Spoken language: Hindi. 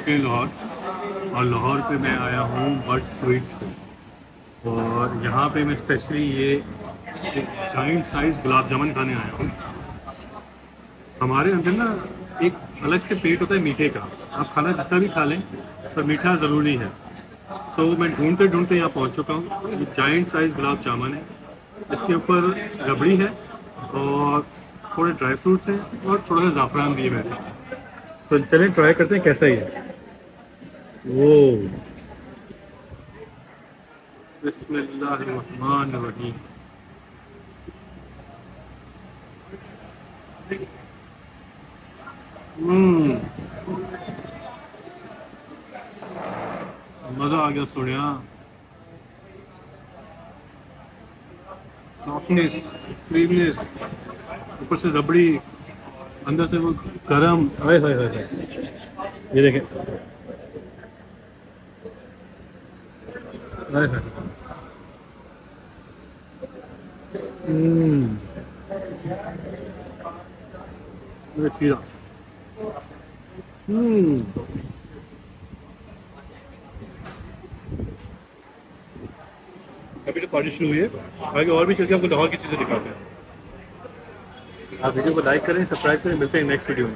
चुके हैं लाहौर, और लाहौर पे मैं आया हूँ बट स्वीट्स पे। और यहाँ पे मैं स्पेशली ये एक जाइंट साइज गुलाब जामुन खाने आया हूँ। हमारे अंदर ना एक अलग से पेट होता है मीठे का, आप खाना जितना भी खा लें पर मीठा ज़रूरी है। सो मैं ढूंढते ढूंढते यहाँ पहुँच चुका हूँ। ये जाइंट साइज गुलाब जामुन है, इसके ऊपर रबड़ी है और थोड़े ड्राई फ्रूट्स हैं और थोड़ा सा ज़ाफ़रान भी है मेरे साथ। तो चलें ट्राई करते हैं कैसा ही है। वो बिस्मिल्लाहिर्रहमानिर्रहीम। हम्म, मज़ा आ गया सोनिया। सॉफ्टनेस, क्रीमनेस, ऊपर से रबड़ी, अंदर से वो गरम। हाय हाय हाय हाय। ये देखें, हाय हाय। हम्म, ये खीरा। हम्म, अभी तो पार्टी शुरू हुई है, आगे और भी चल के आपको लाहौर की चीज़ें दिखाते हैं। आप वीडियो को लाइक करें, सब्सक्राइब करें, मिलते हैं नेक्स्ट वीडियो में।